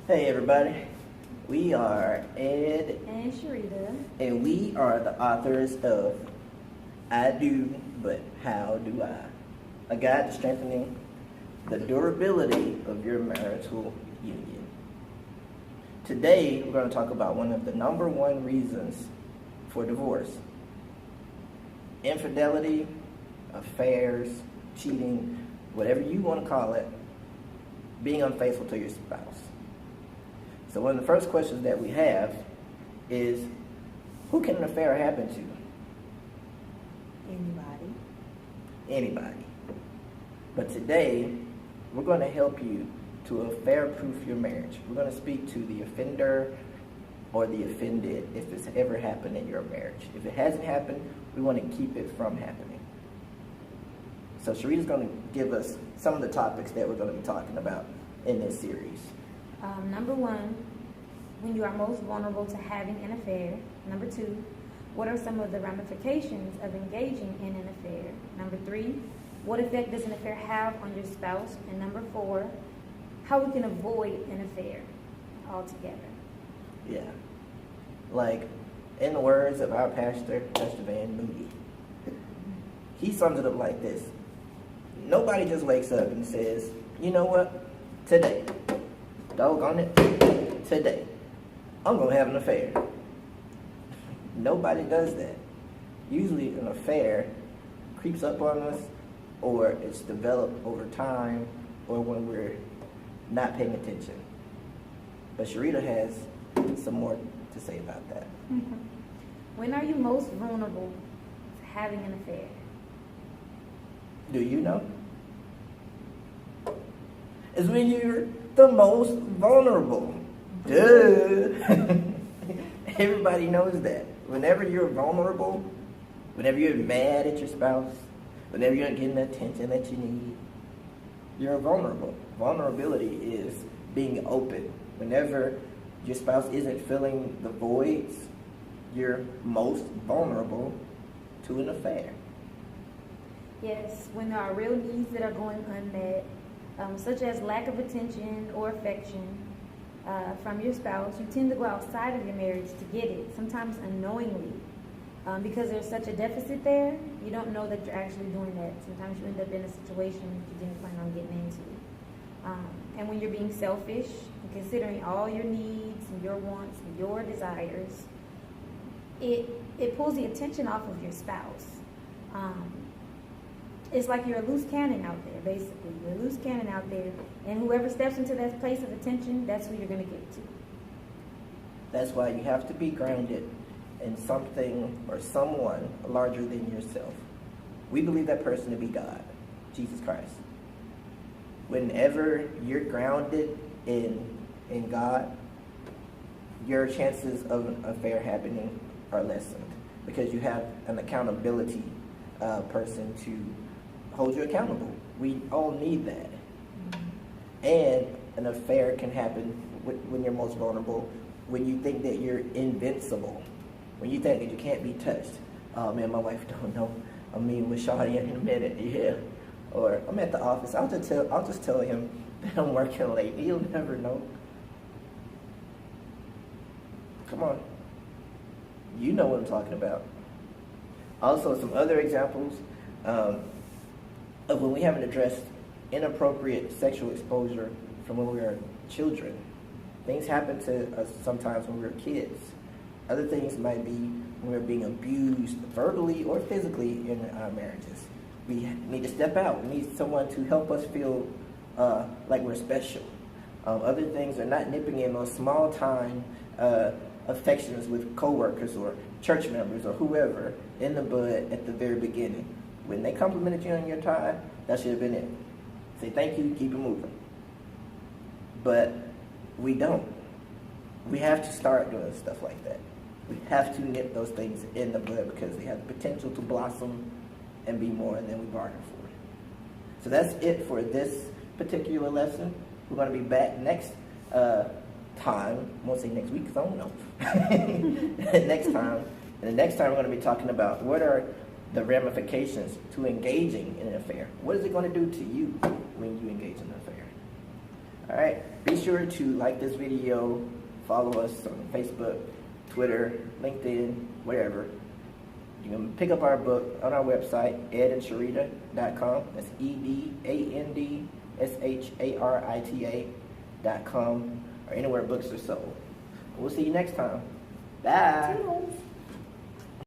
Hey everybody, we are Ed and Sharita, and we are the authors of I Do, But How Do I? A guide to strengthening the durability of your marital union. Today we're going to talk about one of the number one reasons for divorce. Infidelity, affairs, cheating, whatever you want to call it, being unfaithful to your spouse. So one of the first questions that we have is, who can an affair happen to? Anybody. But today, we're going to help you to affair-proof your marriage. We're going to speak to the offender or the offended if it's ever happened in your marriage. If it hasn't happened, we want to keep it from happening. So Sharita's going to give us some of the topics that we're going to be talking about in this series. Number one, when you are most vulnerable to having an affair. Number two, what are some of the ramifications of engaging in an affair? Number three, what effect does an affair have on your spouse? And number four, how we can avoid an affair altogether. Yeah. Like, in the words of our pastor, Pastor Van Moody, he sums it up like this. Nobody just wakes up and says, you know what, today, doggone it, today, I'm going to have an affair. Nobody does that. Usually an affair creeps up on us, or it's developed over time, or when we're not paying attention. But Sharita has some more to say about that. When are you most vulnerable to having an affair? Do you know? It's when you're the most vulnerable. Duh. Everybody knows that. Whenever you're vulnerable, whenever you're mad at your spouse, whenever you're not getting the attention that you need, you're vulnerable. Vulnerability is being open. Whenever your spouse isn't filling the voids, you're most vulnerable to an affair. Yes, when there are real needs that are going unmet, such as lack of attention or affection from your spouse, you tend to go outside of your marriage to get it, sometimes unknowingly. Because there's such a deficit there, you don't know that you're actually doing that. Sometimes you end up in a situation you didn't plan on getting into. And when you're being selfish and considering all your needs and your wants and your desires, it pulls the attention off of your spouse. It's like you're a loose cannon out there, basically. You're a loose cannon out there, and whoever steps into that place of attention, that's who you're going to get to. That's why you have to be grounded in something or someone larger than yourself. We believe that person to be God, Jesus Christ. Whenever you're grounded in God, your chances of an affair happening are lessened because you have an accountability person to hold you accountable. We all need that. And an affair can happen when you're most vulnerable, when you think that you're invincible, when you think that you can't be touched. Oh man, my wife don't know. I'm meeting with Shawty in a minute, yeah. Or I'm at the office. I'll just tell him that I'm working late. He'll never know. Come on. You know what I'm talking about. Also, some other examples of when we haven't addressed inappropriate sexual exposure from when we were children. Things happen to us sometimes when we were kids. Other things might be when we're being abused verbally or physically in our marriages. We need to step out. We need someone to help us feel like we're special. Other things are not nipping in those small time affections with coworkers or church members or whoever in the bud at the very beginning. When they complimented you on your tie, that should have been it. Say thank you, keep it moving. But we don't. We have to start doing stuff like that. We have to nip those things in the bud because they have the potential to blossom and be more than we bargained for. So that's it for this particular lesson. We're going to be back next time. I won't say next week because I don't know. Next time. And the next time we're going to be talking about what are the ramifications to engaging in an affair. What is it going to do to you when you engage in an affair? All right. Be sure to like this video, follow us on Facebook, Twitter, LinkedIn, wherever. You can pick up our book on our website, edandsharita.com. That's EDANDSHARITA.com, or anywhere books are sold. We'll see you next time. Bye. Toodles.